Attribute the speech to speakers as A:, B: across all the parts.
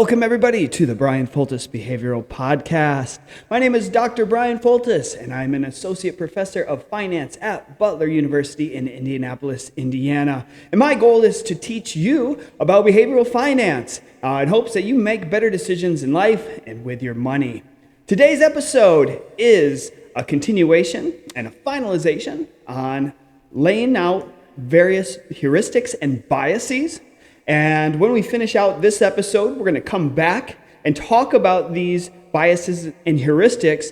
A: Welcome, everybody, to the Bryan Foltice Behavioral Podcast. My name is Dr. Bryan Foltice, and I'm an associate professor of finance at Butler University in Indianapolis, Indiana. And my goal is to teach you about behavioral finance in hopes that you make better decisions in life and with your money. Today's episode is a continuation and a finalization on laying out various heuristics and biases. And when we finish out this episode, we're going to come back and talk about these biases and heuristics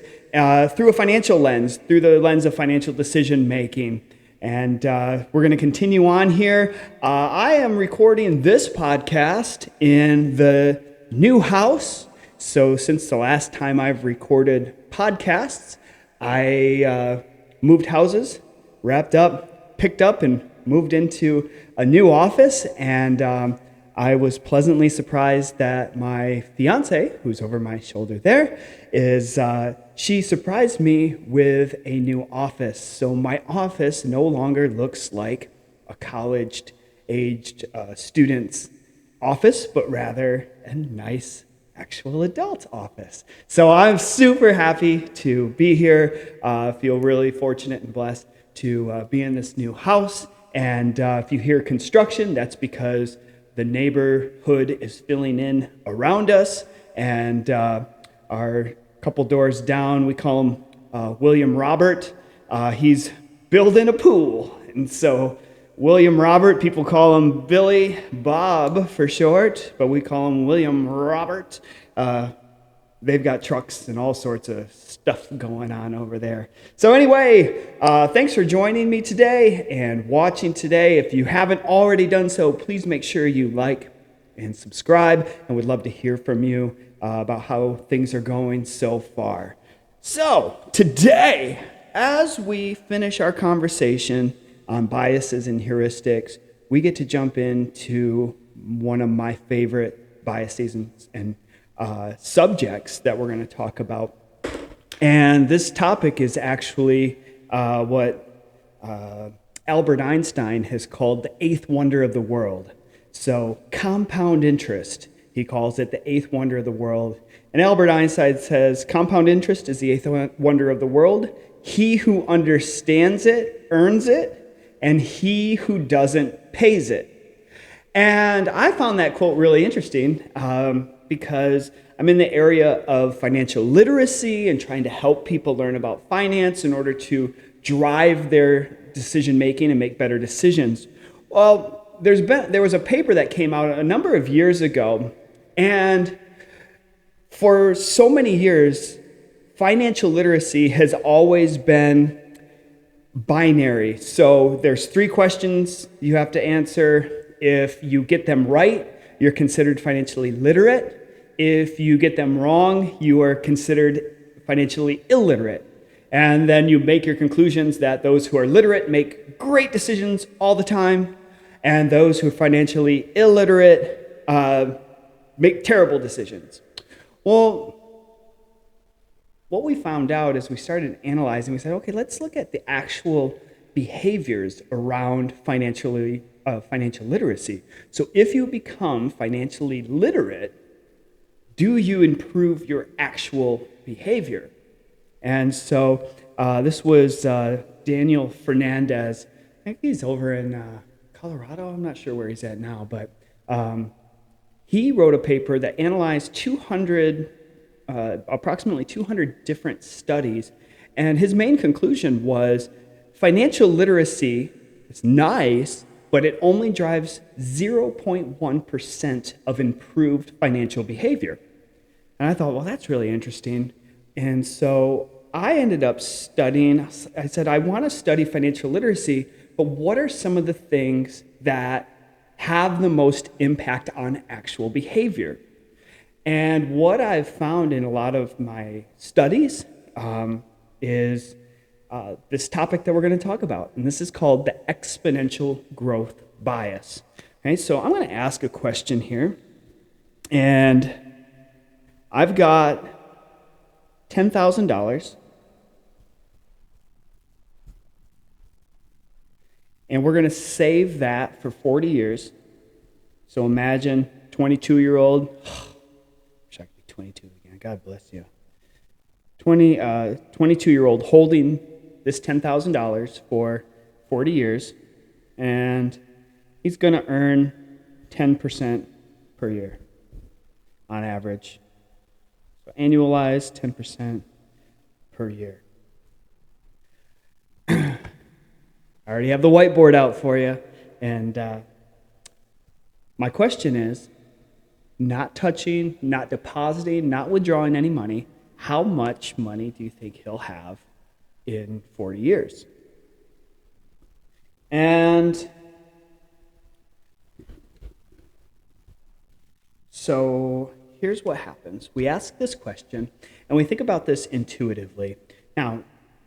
A: through a financial lens, through the lens of financial decision making. And we're going to continue on here. I am recording this podcast in the new house. So since the last time I've recorded podcasts, I moved houses, wrapped up, picked up, and moved into a new office, and I was pleasantly surprised that my fiance, who's over my shoulder there, she surprised me with a new office. So my office no longer looks like a college-aged student's office, but rather a nice actual adult office. So I'm super happy to be here. Feel really fortunate and blessed to be in this new house. And if you hear construction, that's because the neighborhood is filling in around us. And our couple doors down, we call him William Robert. He's building a pool. And so William Robert, people call him Billy Bob for short, but we call him William Robert. They've got trucks and all sorts of stuff going on over there. So anyway, thanks for joining me today and watching today. If you haven't already done so, please make sure you like and subscribe, and we'd love to hear from you about how things are going so far. So today, as we finish our conversation on biases and heuristics, we get to jump into one of my favorite biases and subjects that we're going to talk about. And this topic is actually what Albert Einstein has called the eighth wonder of the world. So compound interest, he calls it the eighth wonder of the world. And Albert Einstein says, compound interest is the eighth wonder of the world. He who understands it earns it, and he who doesn't pays it. And I found that quote really interesting because I'm in the area of financial literacy and trying to help people learn about finance in order to drive their decision making and make better decisions. Well, there was a paper that came out a number of years ago, and for so many years, financial literacy has always been binary. So there's three questions you have to answer. If you get them right, you're considered financially literate. If you get them wrong, you are considered financially illiterate. And then you make your conclusions that those who are literate make great decisions all the time, and those who are financially illiterate make terrible decisions. Well, what we found out as we started analyzing, we said, okay, let's look at the actual behaviors around financial literacy. So if you become financially literate, do you improve your actual behavior? And so this was Daniel Fernandez. I think he's over in Colorado. I'm not sure where he's at now, but he wrote a paper that analyzed approximately 200 different studies. And his main conclusion was financial literacy is nice, but it only drives 0.1% of improved financial behavior. And I thought, well, that's really interesting. And so I ended up studying, I said, I want to study financial literacy, but what are some of the things that have the most impact on actual behavior? And what I've found in a lot of my studies is this topic that we're going to talk about. And this is called the exponential growth bias. Okay, so I'm going to ask a question here. And I've got $10,000, and we're going to save that for 40 years. So imagine 22-year-old, 22 again. God bless you. 22-year-old holding this $10,000 for 40 years, and he's going to earn 10% per year on average. So annualized 10% per year. I already have the whiteboard out for you, and my question is, not touching, not depositing, not withdrawing any money, how much money do you think he'll have in 40 years? And so here's what happens. We ask this question, and we think about this intuitively. Now,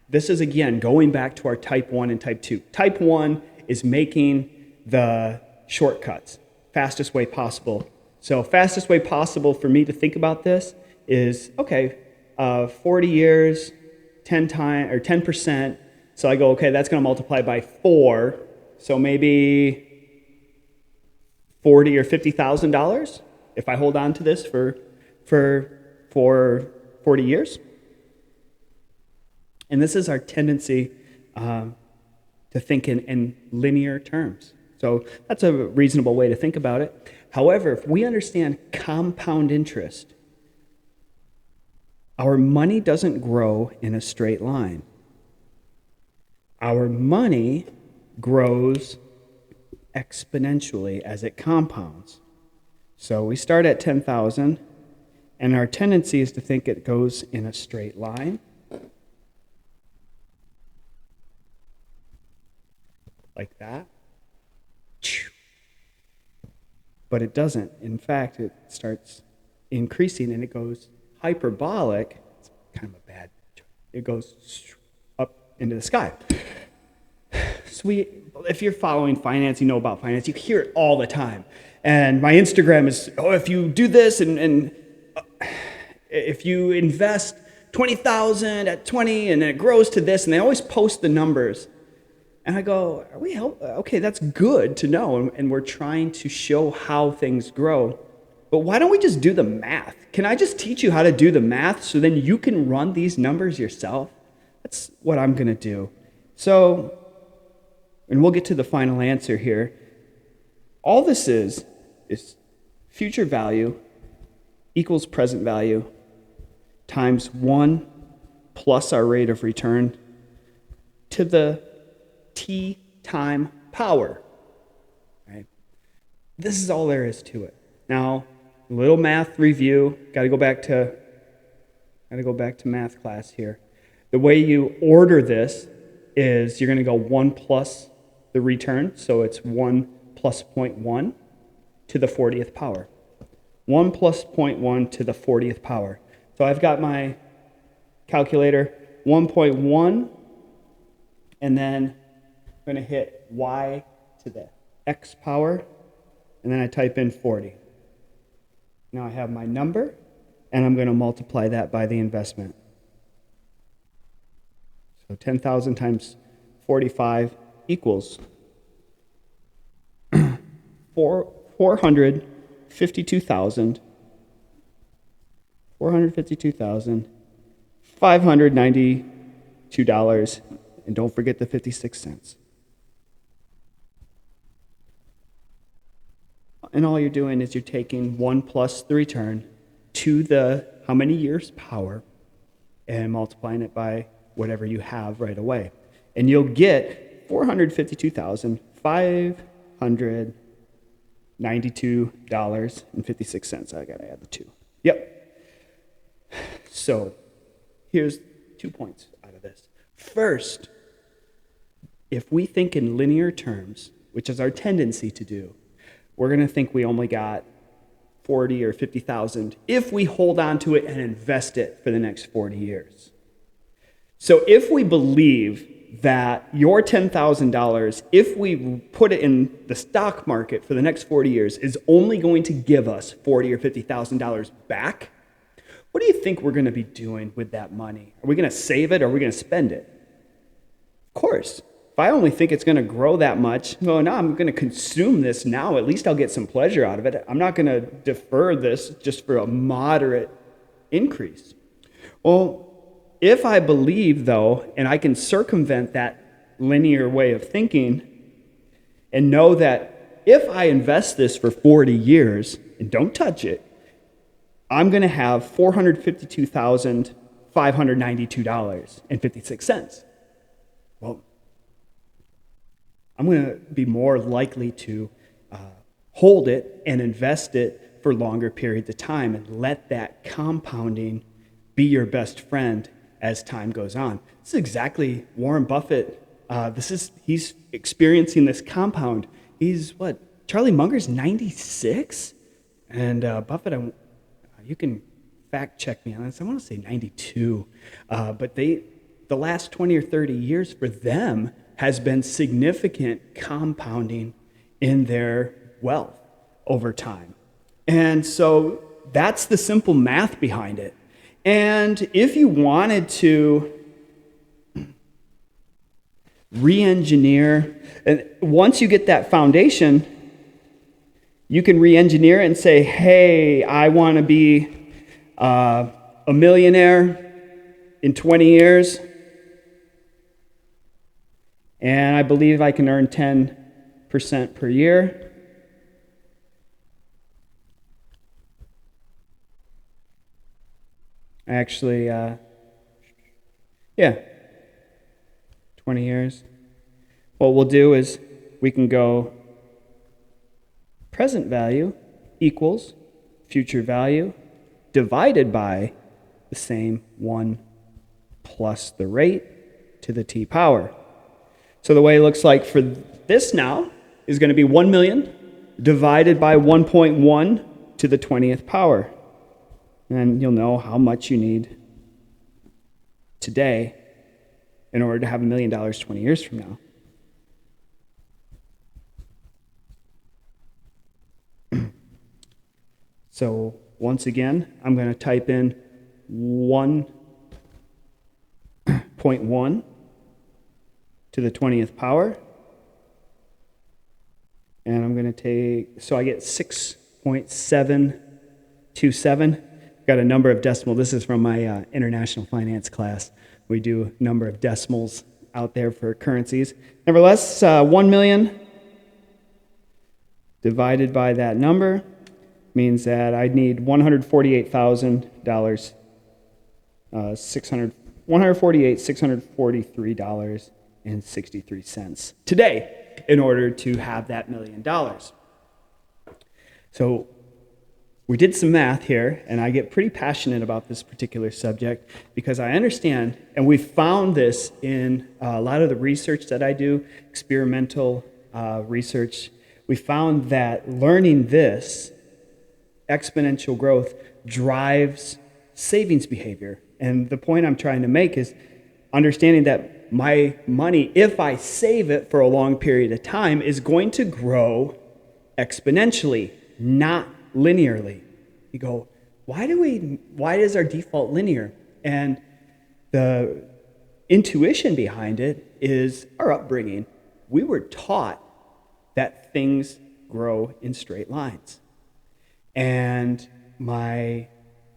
A: this is, again, going back to our type 1 and type 2. Type 1 is making the shortcuts, fastest way possible. So fastest way possible for me to think about this is, okay, 40 years, 10%. So I go, okay, that's going to multiply by 4. So maybe $40,000 or $50,000 if I hold on to this for 40 years. And this is our tendency to think in linear terms. So that's a reasonable way to think about it. However, if we understand compound interest, our money doesn't grow in a straight line. Our money grows exponentially as it compounds. So we start at 10,000, and our tendency is to think it goes in a straight line. Like that. But it doesn't. In fact, it starts increasing and it goes hyperbolic. It's kind of a bad choice. It goes up into the sky. So if you're following finance, you know about finance, you hear it all the time. And my Instagram is, if you do this and if you invest 20,000 at 20 and it grows to this, and they always post the numbers. And I go, okay, that's good to know, and we're trying to show how things grow. But why don't we just do the math? Can I just teach you how to do the math so then you can run these numbers yourself? That's what I'm going to do. So, and we'll get to the final answer here. All this is future value equals present value times 1 plus our rate of return to the T time power. Right? This is all there is to it. Now, a little math review. Got to go back to math class here. The way you order this is you're going to go 1 plus the return, so it's 1 plus 0.1 to the 40th power. 1 plus 0.1 to the 40th power. So I've got my calculator, 1.1, and then I'm going to hit y to the x power, and then I type in 40. Now I have my number, and I'm going to multiply that by the investment. So 10,000 times 45 equals 452,592, and don't forget the 56 cents. And all you're doing is you're taking 1 plus the return to the how many years power and multiplying it by whatever you have right away. And you'll get $452,592.56. I got to add the 2. Yep. So here's 2 points out of this. First, if we think in linear terms, which is our tendency to do, we're going to think we only got 40 or 50,000 if we hold on to it and invest it for the next 40 years. So if we believe that your $10,000, if we put it in the stock market for the next 40 years, is only going to give us $40,000 or $50,000 back, what do you think we're going to be doing with that money? Are we going to save it or are we going to spend it? Of course. If I only think it's going to grow that much, well, no, I'm going to consume this now. At least I'll get some pleasure out of it. I'm not going to defer this just for a moderate increase. Well, if I believe, though, and I can circumvent that linear way of thinking and know that if I invest this for 40 years and don't touch it, I'm going to have $452,592.56. Well, I'm going to be more likely to hold it and invest it for longer periods of time and let that compounding be your best friend as time goes on. This is exactly Warren Buffett. He's experiencing this compound. He's Charlie Munger's 96? And Buffett, you can fact check me on this. I want to say 92. But the last 20 or 30 years for them has been significant compounding in their wealth over time. And so that's the simple math behind it. And if you wanted to re-engineer, and once you get that foundation, you can re-engineer it and say, hey, I want to be a millionaire in 20 years, and I believe I can earn 10% per year. Actually, 20 years. What we'll do is we can go present value equals future value divided by the same 1 plus the rate to the t power. So the way it looks like for this now is going to be 1 million divided by 1.1 to the 20th power. And you'll know how much you need today in order to have $1 million 20 years from now. So once again, I'm going to type in 1.1 to the 20th power. And I'm going to take, so I get 6.727. Got a number of decimals. This is from my international finance class. We do a number of decimals out there for currencies. Nevertheless, 1 million divided by that number means that I'd need $148,000, $643.63 today in order to have that $1 million. So we did some math here, and I get pretty passionate about this particular subject because I understand, and we found this in a lot of the research that I do, experimental research. We found that learning this, exponential growth, drives savings behavior. And the point I'm trying to make is understanding that my money, if I save it for a long period of time, is going to grow exponentially, not linearly. You go, why is our default linear? And the intuition behind it is our upbringing. We were taught that things grow in straight lines. And my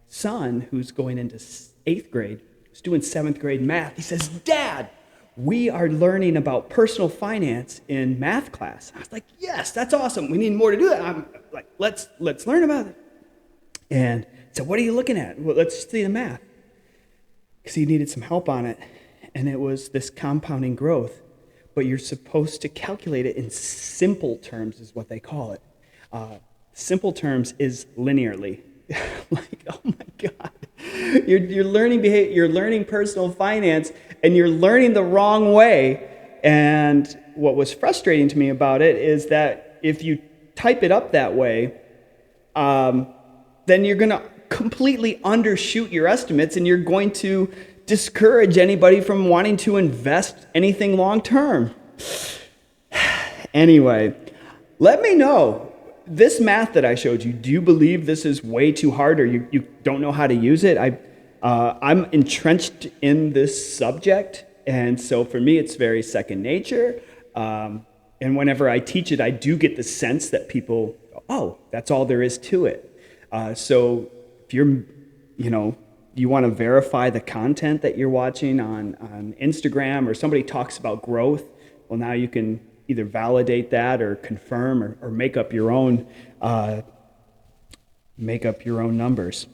A: son, who's going into 8th grade, was doing 7th grade math. He says, Dad, we are learning about personal finance in math class. I was like, yes, that's awesome. We need more to do that. I'm like, let's learn about it. And so what are you looking at? Well, let's see the math. Because he needed some help on it. And it was this compounding growth. But you're supposed to calculate it in simple terms is what they call it. Simple terms is linearly. Like, oh my God. You're learning behavior, you're learning personal finance, and you're learning the wrong way. And what was frustrating to me about it is that if you type it up that way, then you're going to completely undershoot your estimates, and you're going to discourage anybody from wanting to invest anything long term. Anyway, let me know. This math that I showed you, do you believe this is way too hard, or you don't know how to use it? I'm entrenched in this subject, and so for me it's very second nature. And whenever I teach it, I do get the sense that people, oh, that's all there is to it. So if you're, you want to verify the content that you're watching on Instagram, or somebody talks about growth? Well, now you can either validate that or confirm or make up your own numbers.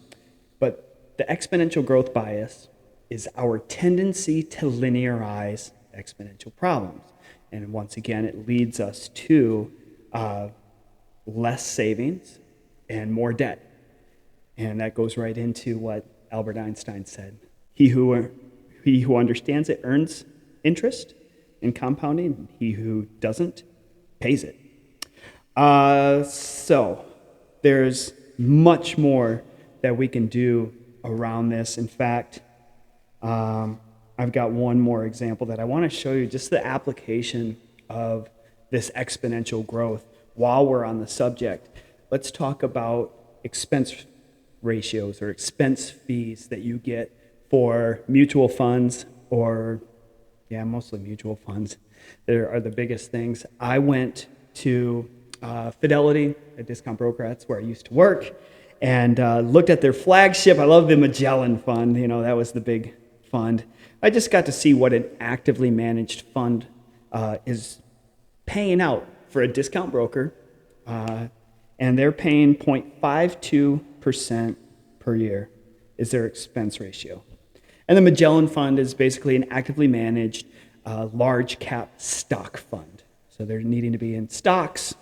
A: But the exponential growth bias is our tendency to linearize exponential problems. And once again, it leads us to less savings and more debt. And that goes right into what Albert Einstein said. He who understands it earns interest in compounding. He who doesn't pays it. So there's much more that we can do around this. In fact, I've got one more example that I want to show you, just the application of this exponential growth. While we're on the subject, let's talk about expense ratios or expense fees that you get for mutual funds, or mostly mutual funds. There are the biggest things. I went to Fidelity, a discount broker. That's where I used to work, and looked at their flagship. I love the Magellan Fund. That was the big fund. I just got to see what an actively managed fund is paying out for a discount broker, and they're paying 0.52% per year is their expense ratio. And the Magellan Fund is basically an actively managed large cap stock fund. So they're needing to be in stocks,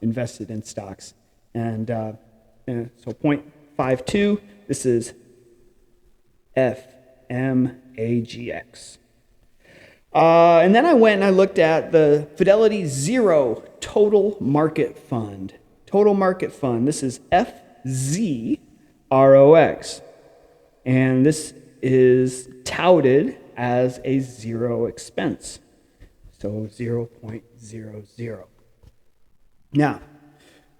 A: invested in stocks. And so 0.52, this is FMAGX. And then I went and I looked at the Fidelity Zero Total Market Fund. Total Market Fund, this is FZROX. And this is touted as a zero expense. So 0.00. Now,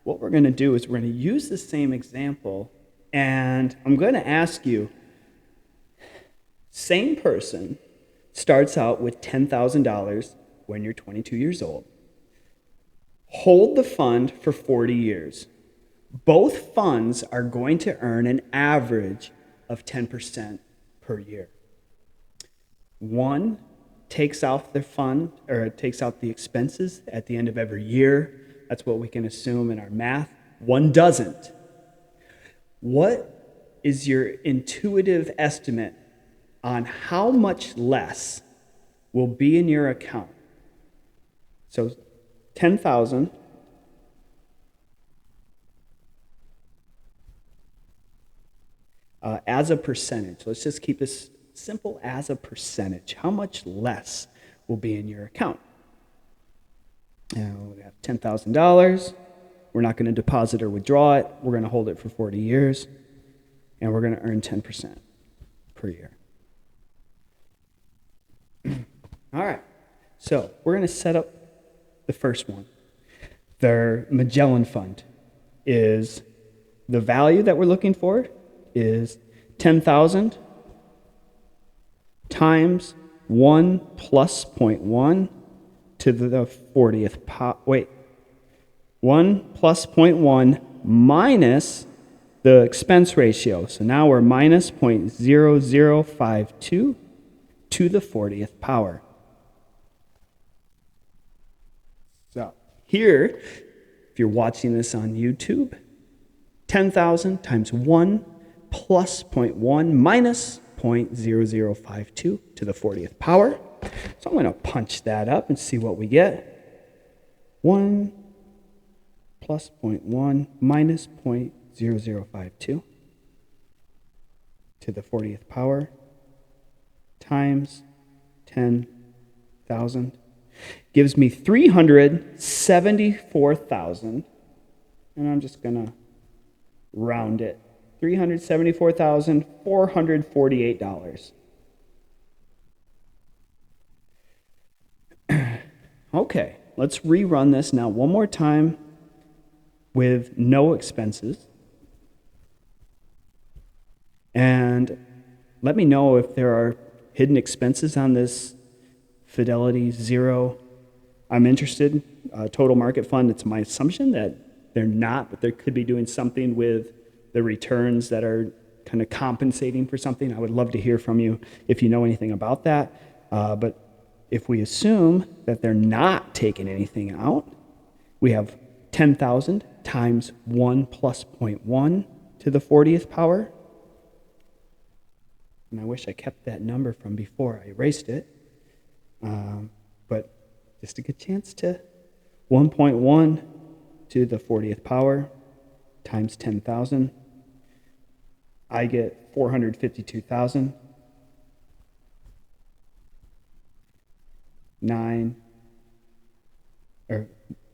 A: what we're going to do is we're going to use the same example, and I'm going to ask you, same person starts out with $10,000 when you're 22 years old. Hold the fund for 40 years. Both funds are going to earn an average of 10% per year. One takes off the fund, or it takes out the expenses at the end of every year. That's what we can assume in our math. One doesn't. What is your intuitive estimate on how much less will be in your account? So 10,000 as a percentage. Let's just keep this simple as a percentage. How much less will be in your account? Now we have $10,000. We're not going to deposit or withdraw it. We're going to hold it for 40 years, and we're going to earn 10% per year. All right, so we're going to set up the first one. Their Magellan Fund is, the value that we're looking for is 10,000 times 1 plus 0.1 to the 40th power. 1 plus 0.1 minus the expense ratio. So now we're minus 0.0052 to the 40th power. So here, if you're watching this on YouTube, 10,000 times 1 plus 0.1 minus 0.0052 to the 40th power. So I'm going to punch that up and see what we get. 1 plus 0.1 minus 0.0052 to the 40th power times 10,000 gives me 374,000, and I'm just going to round it. $374,448. Okay, let's rerun this now one more time with no expenses. And let me know if there are hidden expenses on this Fidelity Zero. I'm interested. Total Market Fund, it's my assumption that they're not, but they could be doing something with the returns that are kind of compensating for something. I would love to hear from you if you know anything about that. But if we assume that they're not taking anything out, we have 10,000 times 1 plus 0.1 to the 40th power. And I wish I kept that number from before I erased it. But just a good chance to 1.1 to the 40th power times 10,000. I get 452,000.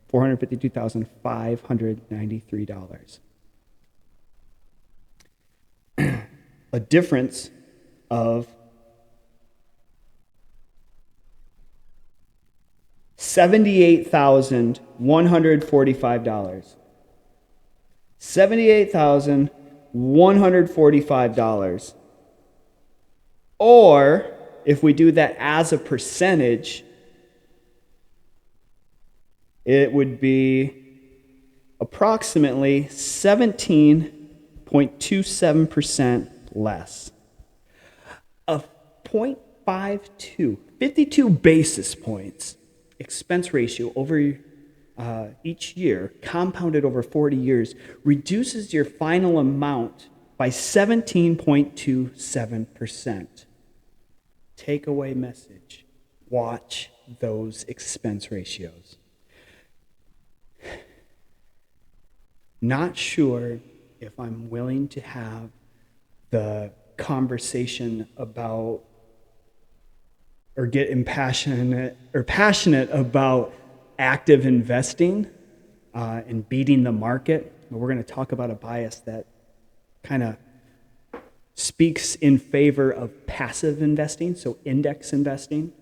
A: 452,593. A difference of $78,145. $78,145. Or, if we do that as a percentage, it would be approximately 17.27% less. A 0.52, 52 basis points expense ratio over each year, compounded over 40 years, reduces your final amount by 17.27%. Takeaway message: watch those expense ratios. Not sure if I'm willing to have the conversation about or get passionate about active investing and beating the market. We're going to talk about a bias that kind of speaks in favor of passive investing, so index investing.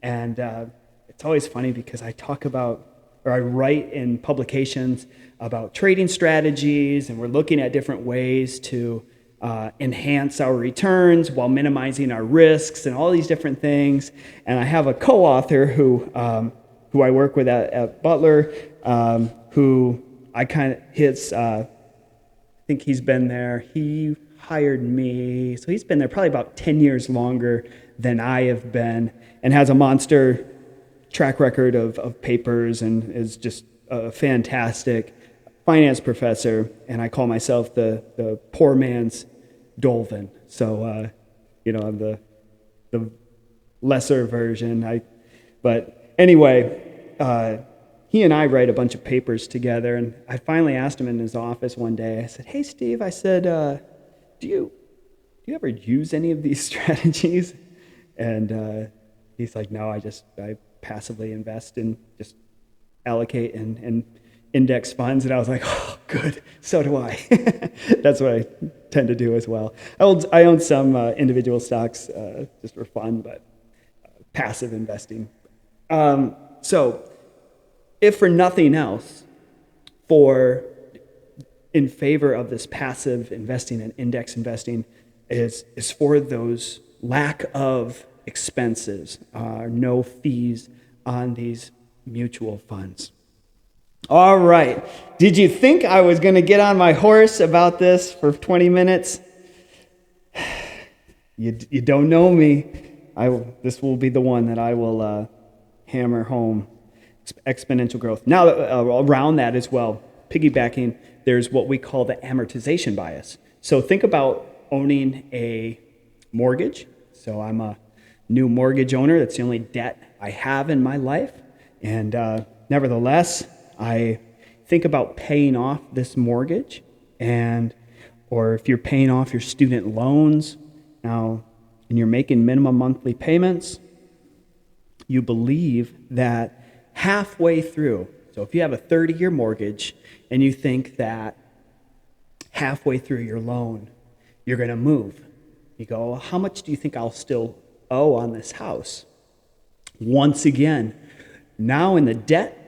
A: And it's always funny because I write in publications about trading strategies, and we're looking at different ways to enhance our returns while minimizing our risks and all these different things. And I have a co-author who I work with at Butler, who I think he's been there. He hired me, so he's been there probably about 10 years longer than I have been, and has a monster track record of papers, and is just a fantastic finance professor. And I call myself the poor man's Dolvin. So, I'm the lesser version. But anyway, he and I write a bunch of papers together, and I finally asked him in his office one day. I said, "Hey, Steve," I said, do you ever use any of these strategies?" And he's like, "No, I passively invest and just allocate and index funds." And I was like, "Oh, good, so do I." That's what I tend to do as well. I own some individual stocks just for fun, but passive investing. So if for nothing else, in favor of this passive investing and index investing is for those lack of expenses, no fees on these mutual funds. All right. Did you think I was going to get on my horse about this for 20 minutes? You don't know me. This will be the one that I will hammer home. Exponential growth. Now, around that as well, piggybacking, there's what we call the amortization bias. So think about owning a mortgage. So I'm a new mortgage owner. That's the only debt I have in my life. And nevertheless, I think about paying off this mortgage, or if you're paying off your student loans now, and you're making minimum monthly payments, you believe that halfway through, so if you have a 30-year mortgage and you think that halfway through your loan, you're going to move. You go, "How much do you think I'll still owe on this house?" Once again, now in the debt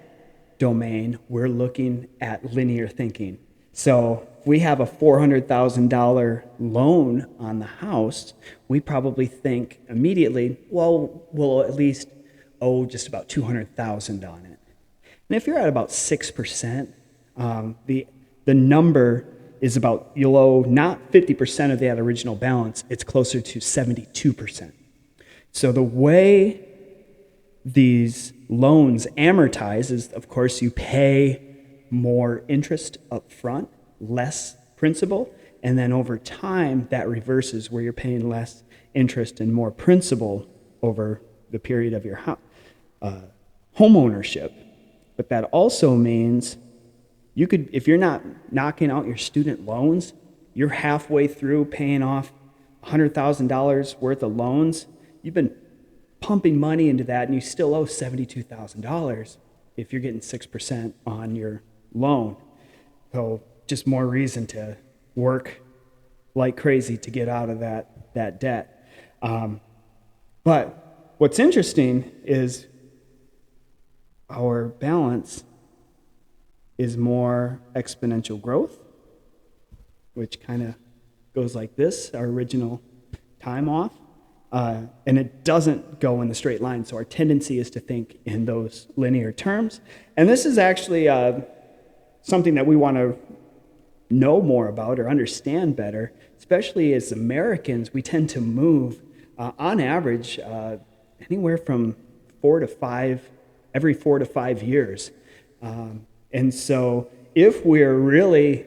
A: domain, we're looking at linear thinking. So if we have a $400,000 loan on the house, we probably think immediately, well, we'll at least owe just about $200,000 on it. And if you're at about 6%, the number is about below not 50% of that original balance, it's closer to 72%. So the way these loans amortize is, of course, you pay more interest up front, less principal, and then over time that reverses where you're paying less interest and more principal over the period of your home ownership. But that also means you could, if you're not knocking out your student loans, you're halfway through paying off $100,000 worth of loans. You've been pumping money into that, and you still owe $72,000 if you're getting 6% on your loan. So just more reason to work like crazy to get out of that debt. But what's interesting is our balance is more exponential growth, which kind of goes like this, our original time off. And it doesn't go in the straight line, so our tendency is to think in those linear terms. And this is actually something that we want to know more about or understand better, especially as Americans. We tend to move, on average, anywhere from every 4 to 5 years. And so if we're really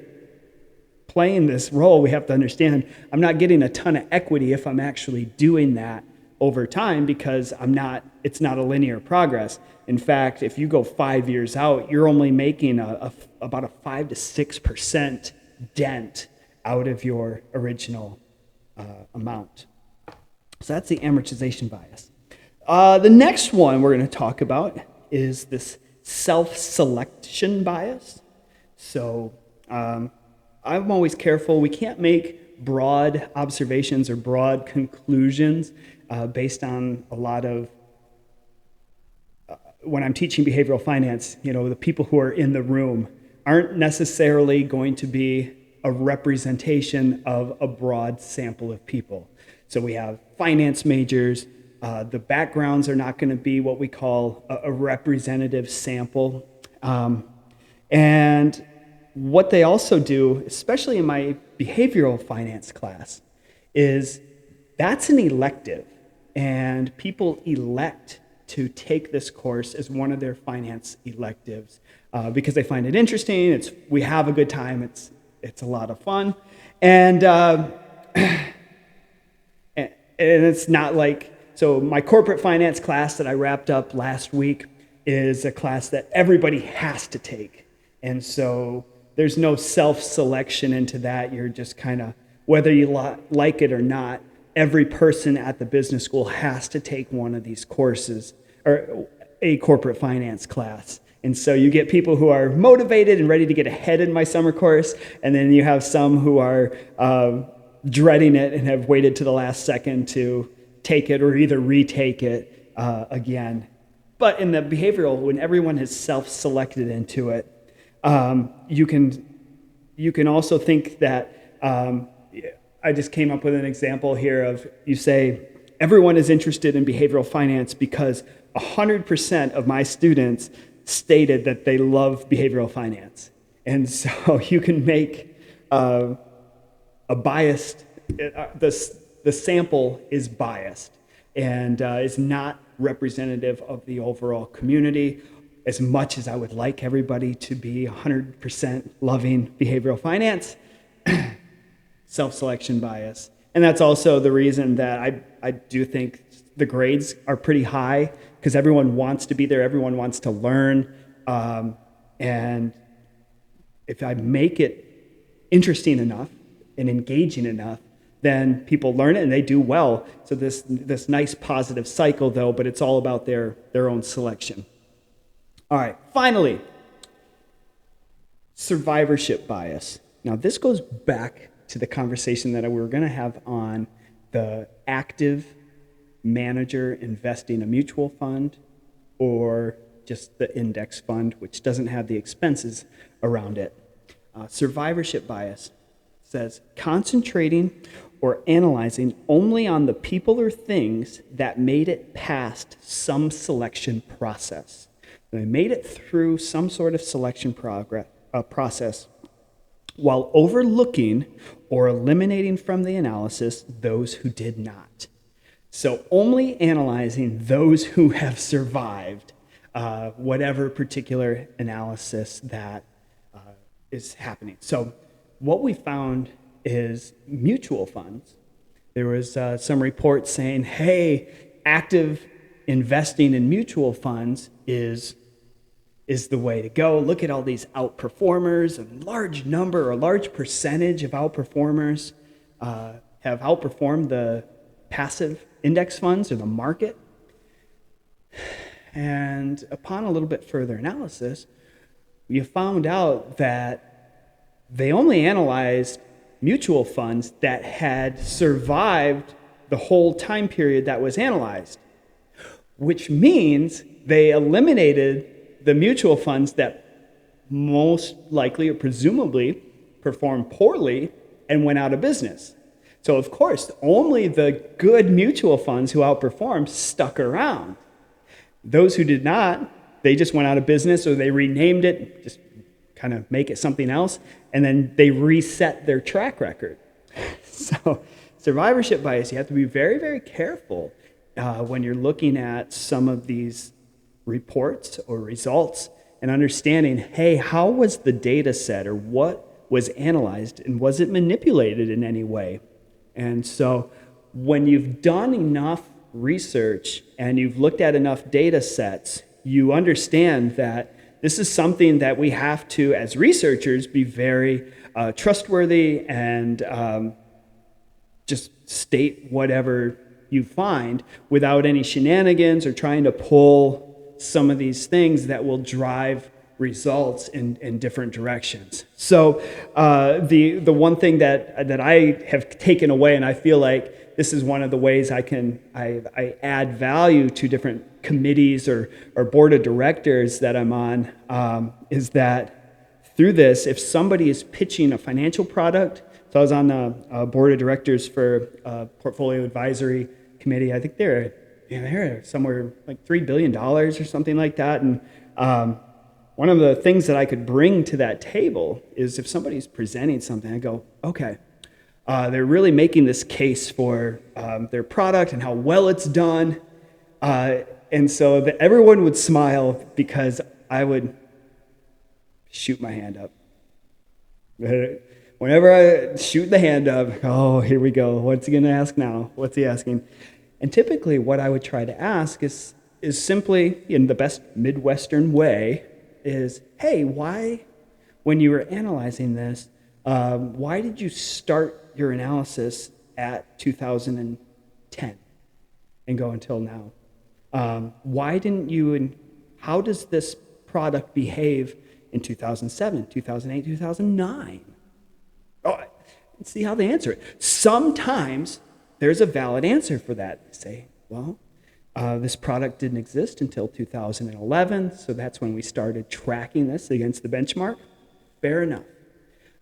A: playing this role, we have to understand I'm not getting a ton of equity if I'm actually doing that over time, because it's not a linear progress. In fact, if you go 5 years out, you're only making about a 5 to 6% dent out of your original amount. So that's the amortization bias. The next one we're going to talk about is this self-selection bias. So I'm always careful. We can't make broad observations or broad conclusions based on a lot of, when I'm teaching behavioral finance, the people who are in the room aren't necessarily going to be a representation of a broad sample of people. So we have finance majors. The backgrounds are not going to be what we call a representative sample. And what they also do, especially in my behavioral finance class, is that's an elective. And people elect to take this course as one of their finance electives because they find it interesting. We have a good time. It's a lot of fun. And it's not like, so my corporate finance class that I wrapped up last week is a class that everybody has to take. And so there's no self-selection into that. You're just kind of, whether you like it or not, every person at the business school has to take one of these courses, or a corporate finance class. And so you get people who are motivated and ready to get ahead in my summer course, and then you have some who are dreading it and have waited to the last second to take it or either retake it again. But in the behavioral, when everyone has self-selected into it, you can also think that, I just came up with an example here of, you say, everyone is interested in behavioral finance because 100% of my students stated that they love behavioral finance. And so you can make a biased, the sample is biased and is not representative of the overall community. As much as I would like everybody to be 100% loving behavioral finance, self-selection bias. And that's also the reason that I do think the grades are pretty high, because everyone wants to be there, everyone wants to learn. And if I make it interesting enough and engaging enough, then people learn it and they do well. So this nice positive cycle though, but it's all about their own selection. All right, finally, survivorship bias. Now this goes back to the conversation that we were going to have on the active manager investing a mutual fund or just the index fund, which doesn't have the expenses around it. Survivorship bias says concentrating or analyzing only on the people or things that made it past some selection process. They made it through some sort of selection process, while overlooking or eliminating from the analysis those who did not. So only analyzing those who have survived whatever particular analysis that is happening. So what we found is mutual funds. There was some reports saying, hey, active investing in mutual funds is the way to go. Look at all these outperformers. A large number, a large percentage of outperformers have outperformed the passive index funds or the market. And upon a little bit further analysis, you found out that they only analyzed mutual funds that had survived the whole time period that was analyzed, which means they eliminated the mutual funds that most likely or presumably performed poorly and went out of business. So of course, only the good mutual funds who outperformed stuck around. Those who did not, they just went out of business, or they renamed it, just kind of make it something else, and then they reset their track record. So survivorship bias, you have to be very, very careful when you're looking at some of these reports or results and understanding, hey, how was the data set, or what was analyzed, and was it manipulated in any way? And so when you've done enough research and you've looked at enough data sets, you understand that this is something that we have to, as researchers, be very trustworthy and just state whatever you find without any shenanigans or trying to pull some of these things that will drive results in different directions. So the one thing that I have taken away, and I feel like this is one of the ways I add value to different committees or board of directors that I'm on, is that through this, if somebody is pitching a financial product, so I was on the board of directors for Portfolio Advisory Committee. I think they're somewhere like $3 billion or something like that. And one of the things that I could bring to that table is if somebody's presenting something, I go, okay, they're really making this case for their product and how well it's done. And so that everyone would smile because I would shoot my hand up. Whenever I shoot the hand up, oh, here we go. What's he going to ask now? What's he asking? And typically what I would try to ask is simply, in the best Midwestern way, is, hey, why, when you were analyzing this, why did you start your analysis at 2010 and go until now? Why didn't you, and how does this product behave in 2007, 2008, 2009? Oh, and see how they answer it. Sometimes there's a valid answer for that. They say, well, this product didn't exist until 2011, so that's when we started tracking this against the benchmark. Fair enough.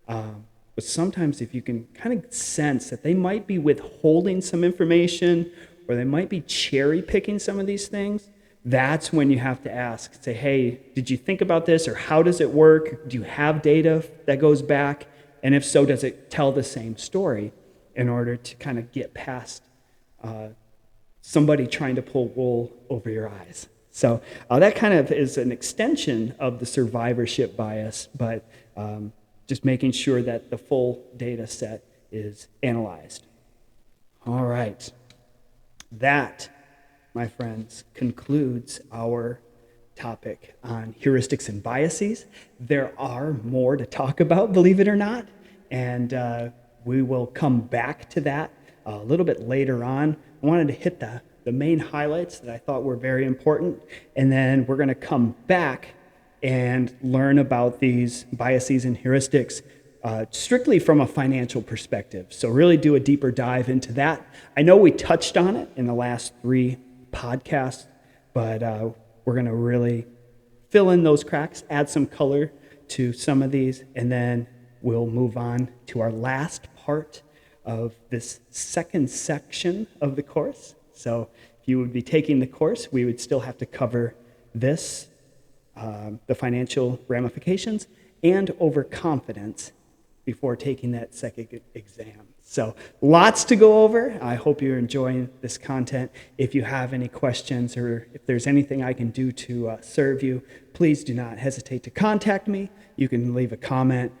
A: But sometimes if you can kind of sense that they might be withholding some information, or they might be cherry picking some of these things, that's when you have to ask, say, hey, did you think about this, or how does it work? Do you have data that goes back? And if so, does it tell the same story, in order to kind of get past somebody trying to pull wool over your eyes? So that kind of is an extension of the survivorship bias, but just making sure that the full data set is analyzed. All right. That, my friends, concludes our topic on heuristics and biases. There are more to talk about, believe it or not, and we will come back to that a little bit later on. I wanted to hit the main highlights that I thought were very important, and then we're going to come back and learn about these biases and heuristics strictly from a financial perspective. So really do a deeper dive into that. I know we touched on it in the last 3 podcasts, but we're going to really fill in those cracks, add some color to some of these, and then we'll move on to our last part of this second section of the course. So if you would be taking the course, we would still have to cover this, the financial ramifications, and overconfidence before taking that second exam. So lots to go over. I hope you're enjoying this content. If you have any questions or if there's anything I can do to serve you, please do not hesitate to contact me. You can leave a comment.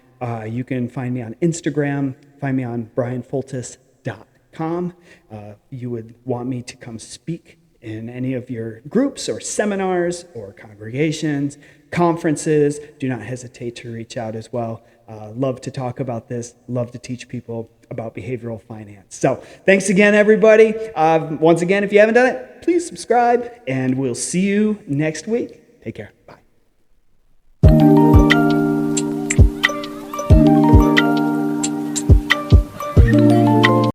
A: You can find me on Instagram, find me on bryanfoltice.com. You would want me to come speak in any of your groups or seminars or congregations, conferences, do not hesitate to reach out as well. Love to talk about this, love to teach people about behavioral finance. So thanks again, everybody. Once again, if you haven't done it, please subscribe, and we'll see you next week. Take care. Bye.